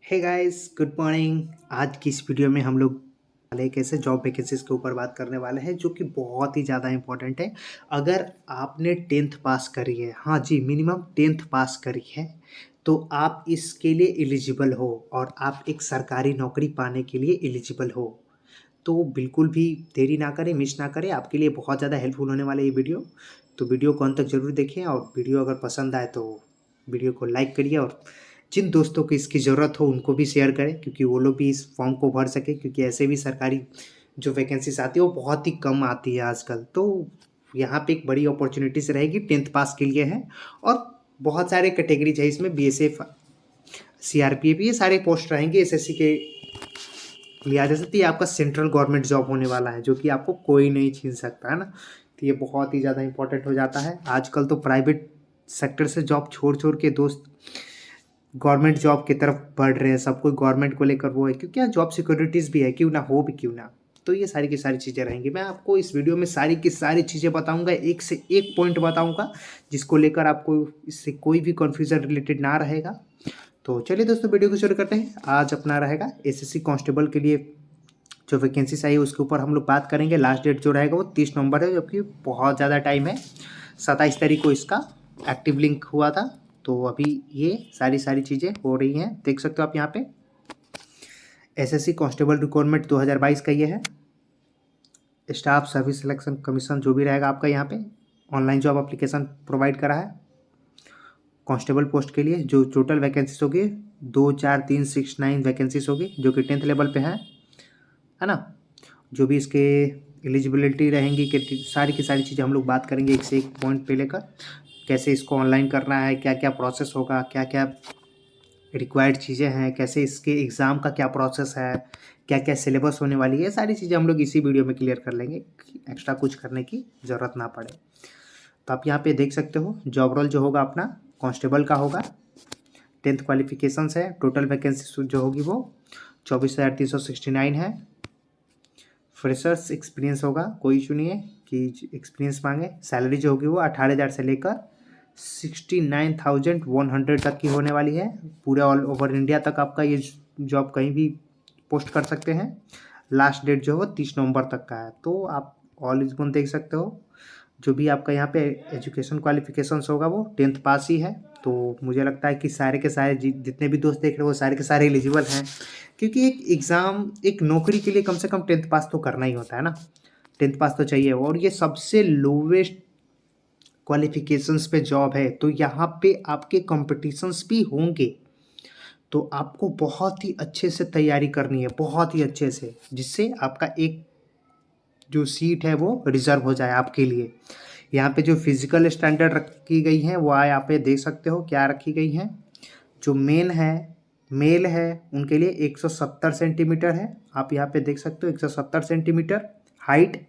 Hey guys, good morning. आज की इस वीडियो में हम लोग वाले एक ऐसे जॉब वैकेंसीज के ऊपर बात करने वाले हैं जो कि बहुत ही ज़्यादा इंपॉर्टेंट है। अगर आपने टेंथ पास करी है, हाँ जी, मिनिमम टेंथ पास करी है, तो आप इसके लिए एलिजिबल हो और आप एक सरकारी नौकरी पाने के लिए एलिजिबल हो। तो बिल्कुल भी देरी ना करें, मिस ना करें, आपके लिए बहुत ज़्यादा हेल्पफुल होने वाला ये वीडियो। तो वीडियो को अंत तक जरूर देखें और वीडियो अगर पसंद आए तो वीडियो को लाइक करिए और जिन दोस्तों को इसकी ज़रूरत हो उनको भी शेयर करें, क्योंकि वो लोग भी इस फॉर्म को भर सके, क्योंकि ऐसे भी सरकारी जो वैकेंसीज आती है वो बहुत ही कम आती है आजकल। तो यहाँ पे एक बड़ी अपॉर्चुनिटीज रहेगी, टेंथ पास के लिए है और बहुत सारे कैटेगरीज है इसमें, बीएसएफ, सीआरपीएफ, ये सारे पोस्ट रहेंगे एसएससी के लिए। आ जा सकती है, आपका सेंट्रल गवर्नमेंट जॉब होने वाला है जो कि आपको कोई नहीं छीन सकता है ना। तो ये बहुत ही ज़्यादा इंपॉर्टेंट हो जाता है। आजकल तो प्राइवेट सेक्टर से जॉब छोड़ छोड़ के दोस्त गवर्नमेंट जॉब की तरफ बढ़ रहे हैं। सब कोई गवर्नमेंट को लेकर वो है, क्योंकि यहाँ जॉब सिक्योरिटीज़ भी है, क्यों ना हो भी क्यों ना। तो ये सारी की सारी चीज़ें रहेंगी। मैं आपको इस वीडियो में सारी की सारी चीज़ें बताऊंगा, एक से एक पॉइंट बताऊंगा जिसको लेकर आपको इससे कोई भी कन्फ्यूज़न रिलेटेड ना रहेगा। तो चलिए दोस्तों, वीडियो को शुरू करते हैं। आज अपना रहेगा एसएससी कांस्टेबल के लिए जो वैकेंसीज आई है उसके ऊपर हम लोग बात करेंगे। लास्ट डेट जो रहेगा वो 30 नवंबर है, जबकि बहुत ज़्यादा टाइम है। 27 तारीख को इसका एक्टिव लिंक हुआ था। तो अभी ये सारी चीज़ें हो रही हैं, देख सकते हो आप यहाँ पे। एसएससी कांस्टेबल रिक्वायरमेंट 2022 का ये है। स्टाफ सर्विस सिलेक्शन कमीशन जो भी रहेगा आपका यहाँ पे ऑनलाइन जॉब एप्लीकेशन प्रोवाइड करा है कांस्टेबल पोस्ट के लिए। जो टोटल वैकेंसीज होगी 24369 वैकेंसीज होगी, जो कि 10th लेवल पे है ना। जो भी इसके एलिजिबिलिटी रहेंगी कि सारी की सारी चीज़ें हम लोग बात करेंगे एक से एक पॉइंट पे लेकर। कैसे इसको ऑनलाइन करना है, क्या क्या प्रोसेस होगा, क्या क्या रिक्वायर्ड चीज़ें हैं, कैसे इसके एग्ज़ाम का क्या प्रोसेस है, क्या क्या सिलेबस होने वाली है, सारी चीज़ें हम लोग इसी वीडियो में क्लियर कर लेंगे, एक्स्ट्रा कुछ करने की ज़रूरत ना पड़े। तो आप यहाँ पे देख सकते हो जॉब रोल जो होगा अपना कांस्टेबल का होगा। 10th क्वालिफिकेशंस है। टोटल वैकेंसी जो होगी वो 24,369 है। फ्रेशर्स एक्सपीरियंस होगा, कोई इशू नहीं है कि एक्सपीरियंस मांगे। सैलरी जो होगी वो 18,000 से लेकर 69,100 तक की होने वाली है। पूरे ऑल ओवर इंडिया तक आपका ये जॉब कहीं भी पोस्ट कर सकते हैं। लास्ट डेट जो है 30 नवंबर तक का है। तो आप ऑल एलिजिबल देख सकते हो। जो भी आपका यहाँ पे एजुकेशन क्वालिफिकेशंस होगा वो 10th पास ही है। तो मुझे लगता है कि सारे के सारे जितने भी दोस्त देख रहे हो वो सारे के सारे एलिजिबल हैं, क्योंकि एक एग्ज़ाम, एक नौकरी के लिए कम से कम 10th पास तो करना ही होता है ना। 10th पास तो चाहिए, और ये सबसे लोवेस्ट क्वालिफिकेशंस पे जॉब है। तो यहाँ पे आपके कॉम्पिटिशन्स भी होंगे, तो आपको बहुत ही अच्छे से तैयारी करनी है, बहुत ही अच्छे से, जिससे आपका एक जो सीट है वो रिजर्व हो जाए आपके लिए। यहाँ पे जो फिजिकल स्टैंडर्ड रखी गई हैं वो यहाँ पे देख सकते हो क्या रखी गई हैं। जो मेल है उनके लिए 170 सेंटीमीटर है, आप यहाँ पे देख सकते हो 170 सेंटीमीटर हाइट।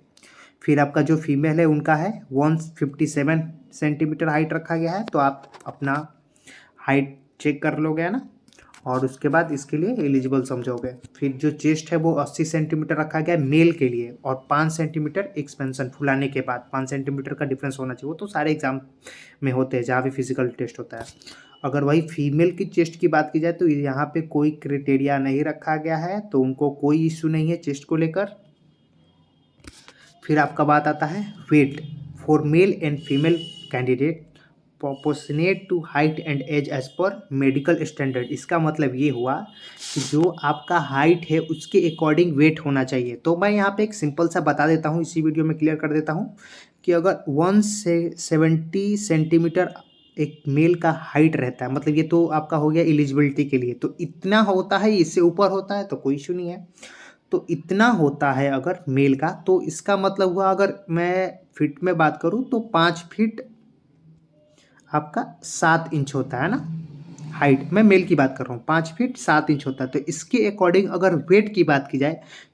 फिर आपका जो फीमेल है उनका है 157 सेंटीमीटर हाइट रखा गया है। तो आप अपना हाइट चेक कर लोगे, है ना, और उसके बाद इसके लिए एलिजिबल समझोगे। फिर जो चेस्ट है वो 80 सेंटीमीटर रखा गया है मेल के लिए, और 5 सेंटीमीटर एक्सपेंशन फुलाने के बाद 5 सेंटीमीटर का डिफरेंस होना चाहिए। वो तो सारे एग्जाम में होते हैं जहाँ भी फिजिकल टेस्ट होता है। अगर वही फीमेल की चेस्ट की बात की जाए तो यहाँ पे कोई क्राइटेरिया नहीं रखा गया है, तो उनको कोई इशू नहीं है चेस्ट को लेकर। फिर आपका बात आता है weight for male and female candidate proportionate to height and age as per medical standard. इसका मतलब ये हुआ कि जो आपका हाइट है उसके अकॉर्डिंग वेट होना चाहिए। तो मैं यहाँ पे एक सिंपल सा बता देता हूँ, इसी वीडियो में क्लियर कर देता हूँ कि अगर 170 सेंटीमीटर एक मेल का हाइट रहता है, मतलब ये तो आपका हो गया एलिजिबिलिटी के लिए, तो इतना होता है, इससे ऊपर होता है तो कोई इशू नहीं है। तो इतना होता है अगर मेल का, तो इसका मतलब हुआ, अगर मैं फिट में बात करूँ तो 5 फीट आपका 7 इंच होता है ना हाइट। मैं मेल की बात कर रहा हूँ, 5 फीट 7 इंच होता है। तो इसके अकॉर्डिंग अगर वेट की बात की जाए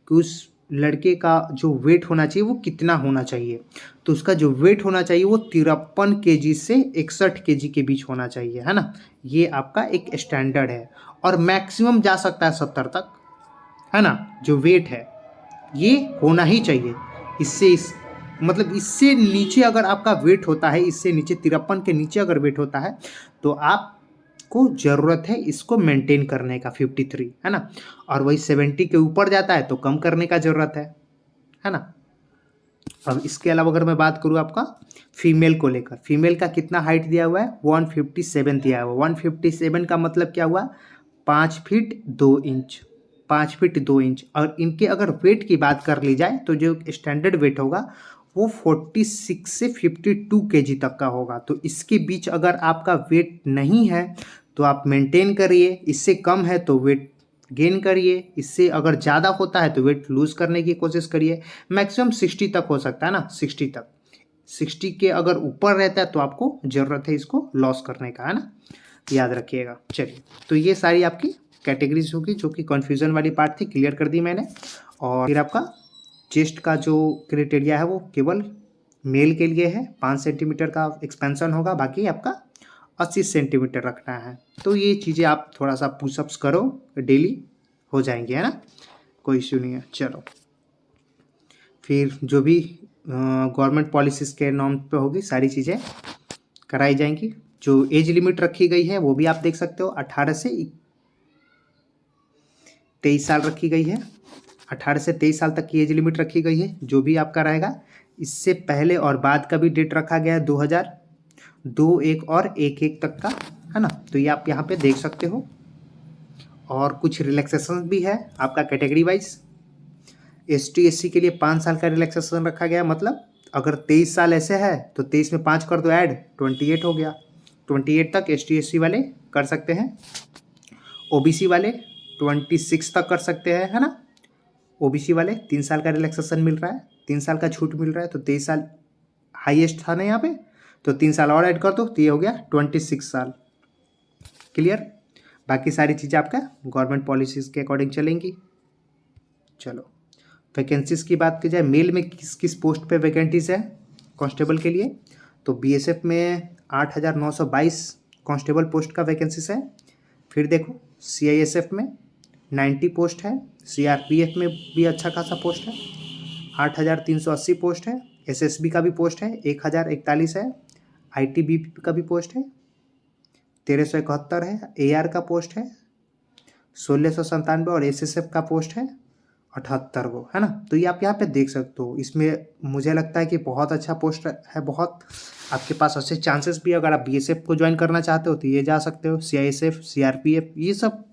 कि उस लड़के का जो वेट होना चाहिए वो कितना होना चाहिए, तो उसका जो वेट होना चाहिए वो 53 केजी से 61 केजी के बीच होना चाहिए, है ना। ये आपका एक स्टैंडर्ड है, और मैक्सिमम जा सकता है 70 तक, है ना। जो वेट है ये होना ही चाहिए। मतलब इससे नीचे अगर आपका वेट होता है, इससे नीचे 53 के नीचे अगर वेट होता है तो आपको आपको ज़रूरत है इसको मेंटेन करने का 53, है ना। और वही 70 के ऊपर जाता है तो कम करने का ज़रूरत है ना। अब इसके अलावा अगर मैं बात करूँ आपका फीमेल को लेकर, फीमेल का कितना हाइट दिया हुआ है 157 दिया हुआ है। 157 का मतलब क्या हुआ 5 फीट 2 इंच, 5 फीट 2 इंच। और इनके अगर वेट की बात कर ली जाए तो जो स्टैंडर्ड वेट होगा वो 46 से 52 केजी तक का होगा। तो इसके बीच अगर आपका वेट नहीं है तो आप मेंटेन करिए, इससे कम है तो वेट गेन करिए, इससे अगर ज़्यादा होता है तो वेट लूज करने की कोशिश करिए। मैक्सिमम 60 तक हो सकता है ना, 60 तक। 60 के अगर ऊपर रहता है तो आपको ज़रूरत है इसको लॉस करने का, है ना, याद रखिएगा। चलिए, तो ये सारी आपकी कैटेगरीज होगी जो कि कन्फ्यूज़न वाली पार्ट थी, क्लियर कर दी मैंने। और फिर आपका चेस्ट का जो क्राइटेरिया है वो केवल मेल के लिए है, 5 सेंटीमीटर का एक्सपेंशन होगा, बाकी आपका 80 सेंटीमीटर रखना है। तो ये चीज़ें आप थोड़ा सा पुशअप्स करो, डेली हो जाएंगे, है ना, कोई इश्यू नहीं है। चलो, फिर जो भी गवर्नमेंट पॉलिसीज़ के नॉर्म पे होगी सारी चीज़ें कराई जाएंगी। जो एज लिमिट रखी गई है वो भी आप देख सकते हो, 18 से 23 साल रखी गई है। 18 से 23 साल तक की एज लिमिट रखी गई है। जो भी आपका रहेगा, इससे पहले और बाद का भी डेट रखा गया है 2002, 1 और 1 तक का, है ना। तो ये आप यहाँ पे देख सकते हो। और कुछ रिलैक्सेशन भी है आपका कैटेगरी वाइज। ST SC के लिए 5 साल का रिलैक्सेशन रखा गया, मतलब अगर 23 साल ऐसे है तो 23 में 5 कर दो ऐड, 28 हो गया। 28 तक ST SC वाले कर सकते हैं। OBC वाले 26 तक कर सकते हैं, है ना। OBC वाले 3 साल का रिलैक्सेशन मिल रहा है, 3 साल का छूट मिल रहा है, तो 23 साल हाईएस्ट था ना यहाँ पे, तो 3 साल और ऐड कर दो तो ये हो गया 26 साल। क्लियर। बाकी सारी चीज़ें आपका गवर्नमेंट पॉलिसीज़ के अकॉर्डिंग चलेंगी। चलो, वैकेंसीज की बात की जाए, मेल में किस किस पोस्ट पे वैकेंसीज है कांस्टेबल के लिए, तो BSF में 8,922 कांस्टेबल पोस्ट का वैकेंसीज है। फिर देखो CISF में 90 पोस्ट है। CRPF में भी अच्छा खासा पोस्ट है, 8,380 पोस्ट है। SSB का भी पोस्ट है 1,041 है। ITBP का भी पोस्ट है 1,371 है। AR का पोस्ट है 1,697 और SSF का पोस्ट है 78 को, है ना। तो ये आप यहाँ पे देख सकते हो। इसमें मुझे लगता है कि बहुत अच्छा पोस्ट है, बहुत आपके पास अच्छे चांसेस भी। अगर आप BSF को ज्वाइन करना चाहते हो तो ये जा सकते हो। CISF, CRPF, ये सब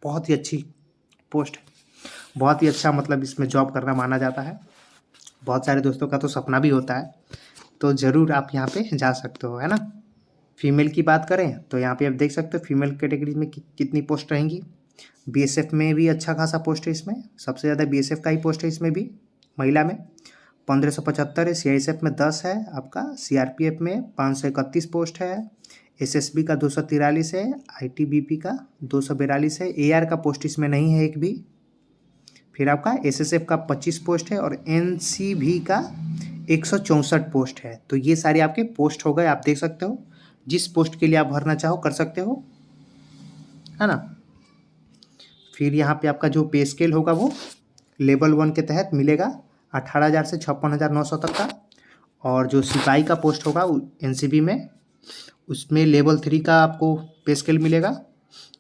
बहुत ही अच्छी पोस्ट है, बहुत ही अच्छा, मतलब इसमें जॉब करना माना जाता है। बहुत सारे दोस्तों का तो सपना भी होता है, तो ज़रूर आप यहाँ पे जा सकते हो, है ना। फीमेल की बात करें तो यहाँ पे आप देख सकते हो फीमेल कैटेगरी में कितनी पोस्ट रहेंगी। BSF में भी अच्छा खासा पोस्ट है, इसमें सबसे ज़्यादा BSF का ही पोस्ट है, इसमें भी महिला में 1575 है। CISF में 10 है आपका। CRPF में 531 पोस्ट है। SSB का 243 है। ITBP का 242 है। AR का पोस्ट इसमें नहीं है एक भी। फिर आपका SSF का 25 पोस्ट है और NCV का 164 पोस्ट है। तो ये सारे आपके पोस्ट हो गए, आप देख सकते हो। जिस पोस्ट के लिए आप भरना चाहो कर सकते हो, है ना। फिर यहाँ पे आपका जो पे स्केल होगा वो लेवल 1 के तहत मिलेगा 18,000 से 56,900 तक का। और जो सिपाही का पोस्ट होगा NCB में, उसमें लेवल 3 का आपको पे स्केल मिलेगा,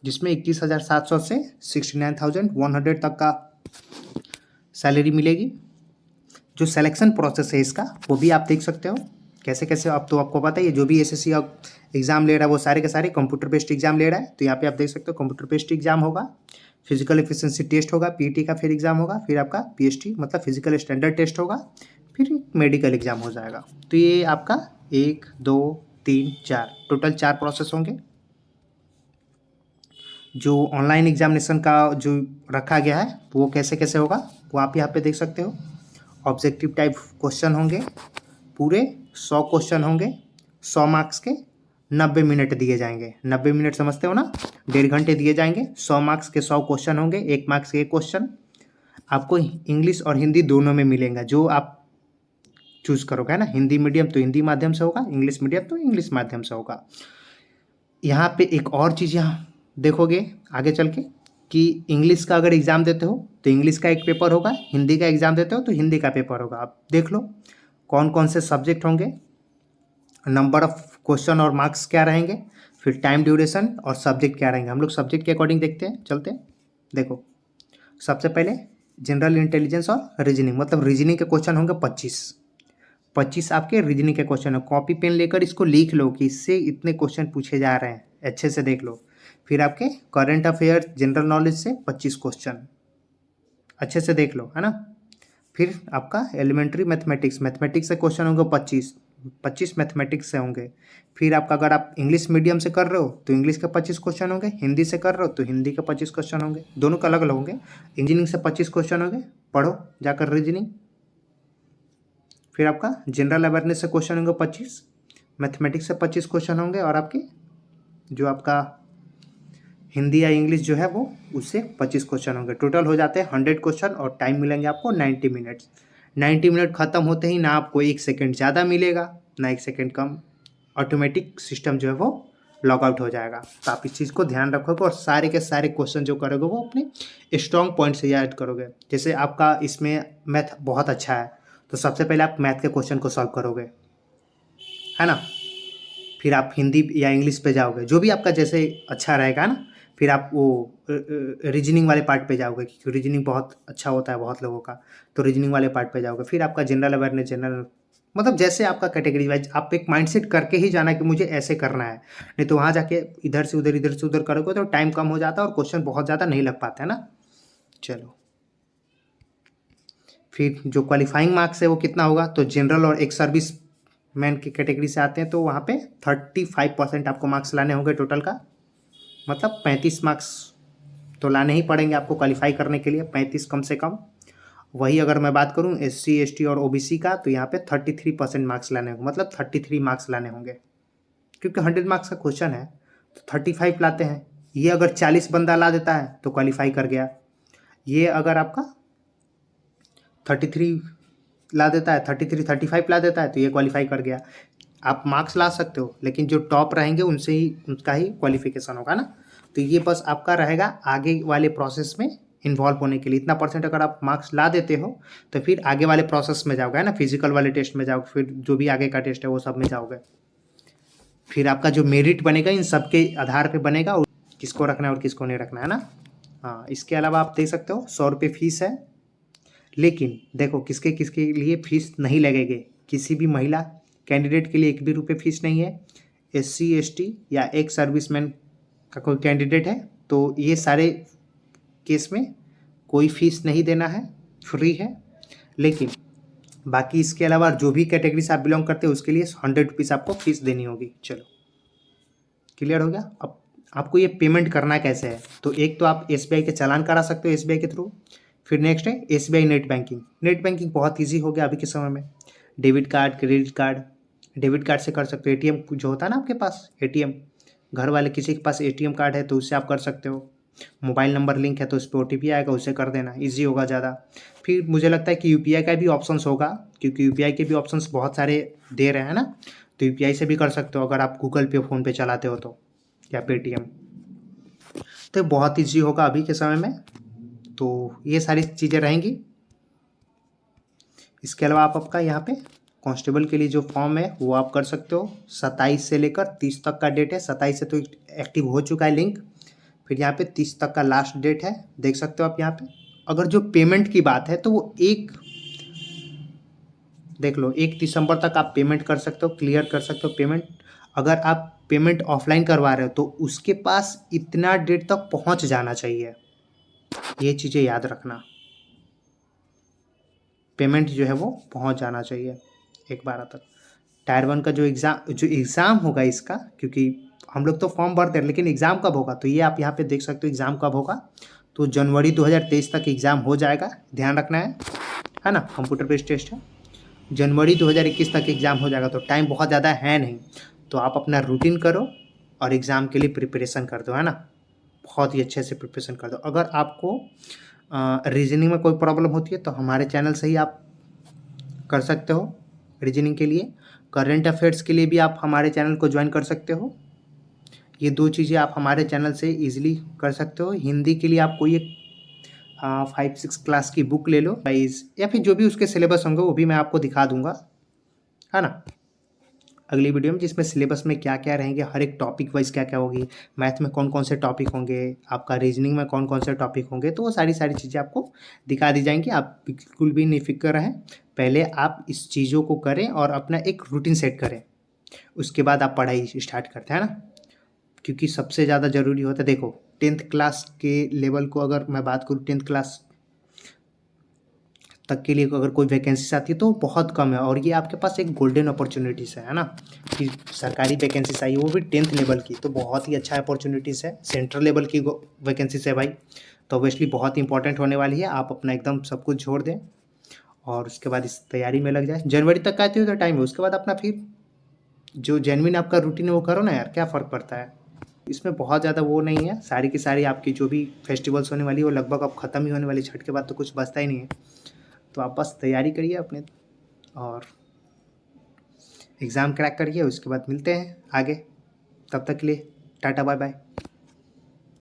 जिसमें 21,700 से 69,100 तक का सैलरी मिलेगी। जो सिलेक्शन प्रोसेस है इसका वो भी आप देख सकते हो कैसे कैसे। अब तो आपको पता ही है, जो भी SSC एग्ज़ाम ले रहा है वो सारे के सारे कंप्यूटर बेस्ड एग्जाम ले रहा है। तो यहाँ पे आप देख सकते हो कंप्यूटर बेस्ड एग्जाम होगा, फिजिकल एफिशिएंसी टेस्ट होगा, PET का फिर एग्जाम होगा, फिर आपका PST मतलब फिजिकल स्टैंडर्ड टेस्ट होगा, फिर मेडिकल एग्जाम हो जाएगा। तो ये आपका 1 2 3 4 टोटल 4 प्रोसेस होंगे। जो ऑनलाइन एग्जामिनेशन का जो रखा गया है वो कैसे कैसे होगा वो आप यहाँ पे देख सकते हो। ऑब्जेक्टिव टाइप क्वेश्चन होंगे, पूरे 100 क्वेश्चन होंगे, 100 मार्क्स के 90 मिनट दिए जाएंगे। 90 मिनट समझते हो ना, 1.5 घंटे दिए जाएंगे। 100 मार्क्स के 100 क्वेश्चन होंगे, 1 मार्क्स के 1 क्वेश्चन। आपको इंग्लिश और हिंदी दोनों में मिलेगा, जो आप चूज़ करोगे, है ना। हिंदी मीडियम तो हिंदी माध्यम से होगा, इंग्लिश मीडियम तो इंग्लिश माध्यम से होगा। यहाँ पे एक और चीज़ यहाँ देखोगे आगे चल के कि इंग्लिश का अगर एग्ज़ाम देते हो तो इंग्लिश का एक पेपर होगा, हिंदी का एग्ज़ाम देते हो तो हिंदी का पेपर होगा। आप देख लो कौन कौन से सब्जेक्ट होंगे, नंबर ऑफ क्वेश्चन और मार्क्स क्या रहेंगे। फिर टाइम ड्यूरेशन और सब्जेक्ट क्या रहेंगे, हम लोग सब्जेक्ट के अकॉर्डिंग देखते हैं, चलते हैं। देखो सबसे पहले जनरल इंटेलिजेंस और रीजनिंग, मतलब रीजनिंग के क्वेश्चन होंगे 25 आपके रीजनिंग के क्वेश्चन है। कॉपी पेन लेकर इसको लिख लो कि इससे इतने क्वेश्चन पूछे जा रहे हैं, अच्छे से देख लो। फिर आपके करंट अफेयर जनरल नॉलेज से 25 क्वेश्चन, अच्छे से देख लो, है ना। फिर आपका एलिमेंट्री मैथमेटिक्स, मैथमेटिक्स से क्वेश्चन होंगे 25 मैथमेटिक्स से होंगे। फिर आपका अगर आप इंग्लिश मीडियम से कर रहे हो तो इंग्लिश के 25 क्वेश्चन होंगे, हिंदी से कर रहे हो तो हिंदी के 25 क्वेश्चन होंगे, दोनों का अलग अलग होंगे। इंजीनियरिंग से 25 क्वेश्चन होंगे, पढ़ो जाकर रीजनिंग। फिर आपका जनरल अवेयरनेस से क्वेश्चन होंगे 25, मैथमेटिक्स से 25 क्वेश्चन होंगे, और आपके जो आपका हिंदी या इंग्लिश जो है वो उससे 25 क्वेश्चन होंगे। टोटल हो जाते हैं 100 क्वेश्चन और टाइम मिलेंगे आपको 90 मिनट्स। 90 मिनट ख़त्म होते ही ना आपको 1 सेकेंड ज़्यादा मिलेगा ना 1 सेकेंड कम, ऑटोमेटिक सिस्टम जो है वो लॉग आउट हो जाएगा। तो आप इस चीज़ को ध्यान रखोगे और सारे के सारे क्वेश्चन जो करोगे वो अपने स्ट्रॉन्ग पॉइंट से याद करोगे। जैसे आपका इसमें मैथ बहुत अच्छा है तो सबसे पहले आप मैथ के क्वेश्चन को सॉल्व करोगे, है ना। फिर आप हिंदी या इंग्लिश पे जाओगे, जो भी आपका जैसे अच्छा रहेगा ना। फिर आप वो रीजनिंग वाले पार्ट पे जाओगे, क्योंकि रीजनिंग बहुत अच्छा होता है बहुत लोगों का, तो रीजनिंग वाले पार्ट पे जाओगे। फिर आपका जनरल अवेयरनेस, जनरल मतलब जैसे आपका कैटेगरी वाइज आप एक माइंडसेट करके ही जाना कि मुझे ऐसे करना है, नहीं तो वहाँ जाके इधर से उधर करोगे तो टाइम कम हो जाता है और क्वेश्चन बहुत ज़्यादा नहीं लग पाते हैं ना। चलो, फिर जो क्वालिफाइंग मार्क्स है वो कितना होगा, तो जनरल और एक सर्विस मैन की कैटेगरी से आते हैं तो वहाँ पे 35% आपको मार्क्स लाने होंगे टोटल का, मतलब 35 मार्क्स तो लाने ही पड़ेंगे आपको क्वालिफाई करने के लिए, 35 कम से कम। वही अगर मैं बात करूँ SC ST और OBC का तो यहाँ पे 33% मार्क्स लाने होंगे, मतलब 33 मार्क्स लाने होंगे, क्योंकि 100 मार्क्स का क्वेश्चन है तो 35 लाते हैं। ये अगर 40 बंदा ला देता है तो क्वालिफाई कर गया, ये अगर आपका 33 ला देता है, 35 ला देता है तो ये क्वालिफाई कर गया। आप मार्क्स ला सकते हो लेकिन जो टॉप रहेंगे उनसे ही उनका ही क्वालिफिकेशन होगा ना। तो ये बस आपका रहेगा आगे वाले प्रोसेस में इन्वॉल्व होने के लिए। इतना परसेंट अगर आप मार्क्स ला देते हो तो फिर आगे वाले प्रोसेस में जाओगे, है ना, फिजिकल वाले टेस्ट में जाओगे, फिर जो भी आगे का टेस्ट है वो सब में जाओगे। फिर आपका जो मेरिट बनेगा इन सब के आधार पे बनेगा, और किसको रखना है और किसको नहीं रखना है ना। हाँ, इसके अलावा आप देख सकते हो 100 रुपये फीस है, लेकिन देखो किसके किसके लिए फीस नहीं लगेगी। किसी भी महिला कैंडिडेट के लिए 1 भी रुपये फीस नहीं है। SC ST या एक सर्विसमैन का कोई कैंडिडेट है तो ये सारे केस में कोई फीस नहीं देना है, फ्री है। लेकिन बाकी इसके अलावा जो भी कैटेगरी से आप बिलोंग करते हो उसके लिए 100 रुपीज़ आपको फीस देनी होगी। चलो, क्लियर हो गया। अब आपको ये पेमेंट करना कैसे है, तो एक तो आप SBI के चालान करा सकते हो SBI के थ्रू। फिर नेक्स्ट है SBI net banking. Net banking बहुत इजी हो गया अभी के समय में। Debit card, credit card, debit card से कर सकते हो। ATM जो होता है ना आपके पास, ATM, घर वाले किसी के पास ATM कार्ड है तो उससे आप कर सकते हो। मोबाइल नंबर लिंक है तो उस पर OTP आएगा, उससे कर देना, ईजी होगा ज़्यादा। फिर मुझे लगता है कि UPI का भी ऑप्शंस होगा, क्योंकि UPI के भी ऑप्शंस बहुत सारे दे रहे हैं ना, तो UPI से भी कर सकते हो अगर आप गूगल पे, फ़ोन पे चलाते हो तो, या पेटीएम। तो बहुत ईजी होगा अभी के समय में। तो ये सारी चीज़ें रहेंगी। इसके अलावा आप आपका यहाँ पे कांस्टेबल के लिए जो फॉर्म है वो आप कर सकते हो। 27 से लेकर 30 तक का डेट है। 27 से तो एक्टिव हो चुका है लिंक, फिर यहाँ पे 30 तक का लास्ट डेट है, देख सकते हो आप यहाँ पे। अगर जो पेमेंट की बात है तो वो देख लो 1 दिसंबर तक आप पेमेंट कर सकते हो, क्लियर कर सकते हो पेमेंट। अगर आप पेमेंट ऑफलाइन करवा रहे हो तो उसके पास इतना डेट तक पहुँच जाना चाहिए, ये चीज़ें याद रखना। पेमेंट जो है वो पहुंच जाना चाहिए 1/12 तक। टायर 1 का जो एग्ज़ाम होगा इसका, क्योंकि हम लोग तो फॉर्म भरते हैं लेकिन एग्ज़ाम कब होगा तो ये आप यहाँ पे देख सकते हो एग्ज़ाम कब होगा। तो जनवरी 2023 तक एग्ज़ाम हो जाएगा, ध्यान रखना है ना। कंप्यूटर बेस्ड टेस्ट है, जनवरी 2021 तक एग्ज़ाम हो जाएगा, तो टाइम बहुत ज़्यादा है नहीं। तो आप अपना रूटीन करो और एग्ज़ाम के लिए प्रिपरेशन कर दो, है ना, बहुत ही अच्छे से प्रिपरेशन कर दो। अगर आपको रीजनिंग में कोई प्रॉब्लम होती है तो हमारे चैनल से ही आप कर सकते हो रीजनिंग के लिए। करंट अफेयर्स के लिए भी आप हमारे चैनल को ज्वाइन कर सकते हो। ये 2 चीज़ें आप हमारे चैनल से इजीली कर सकते हो। हिंदी के लिए आप कोई एक 5-6 क्लास की बुक ले लो वाइज, या फिर जो भी उसके सिलेबस होंगे वो भी मैं आपको दिखा दूंगा, है ना। अगली वीडियो में, जिसमें सिलेबस में क्या क्या रहेंगे, हर एक टॉपिक वाइज क्या क्या होगी, मैथ में कौन कौन से टॉपिक होंगे, आपका रीजनिंग में कौन कौन से टॉपिक होंगे, तो वो सारी सारी चीज़ें आपको दिखा दी जाएंगी। आप बिल्कुल भी नहीं फिक्र रहें, पहले आप इस चीज़ों को करें और अपना एक रूटीन सेट करें, उसके बाद आप पढ़ाई स्टार्ट करते हैं ना। क्योंकि सबसे ज़्यादा ज़रूरी होता है, देखो 10th क्लास के लेवल को अगर मैं बात करूँ, 10th क्लास तक के लिए अगर कोई वैकेंसीज आती है तो बहुत कम है, और ये आपके पास एक गोल्डन अपॉर्चुनिटीज़ है ना, कि सरकारी वैकेंसीज आई वो भी 10th लेवल की, तो बहुत ही अच्छा अपॉर्चुनिटीज़ है। सेंट्रल लेवल की वैकेंसीज है भाई, तो ऑब्वियसली बहुत इंपॉर्टेंट होने वाली है। आप अपना एकदम सब कुछ छोड़ दें और उसके बाद इस तैयारी में लग जाए। जनवरी तक का आती हो तो टाइम है, उसके बाद अपना फिर जो जेन्युइन आपका रूटीन है वो करो ना यार, क्या फ़र्क पड़ता है। इसमें बहुत ज़्यादा वो नहीं है, सारी की सारी आपकी जो भी फेस्टिवल्स होने वाली है वो लगभग अब ख़त्म ही होने वाली, छठ के बाद तो कुछ बचता ही नहीं है। तो आप बस तैयारी करिए अपने और एग्ज़ाम क्रैक करिए, उसके बाद मिलते हैं आगे। तब तक के लिए टाटा बाय बाय।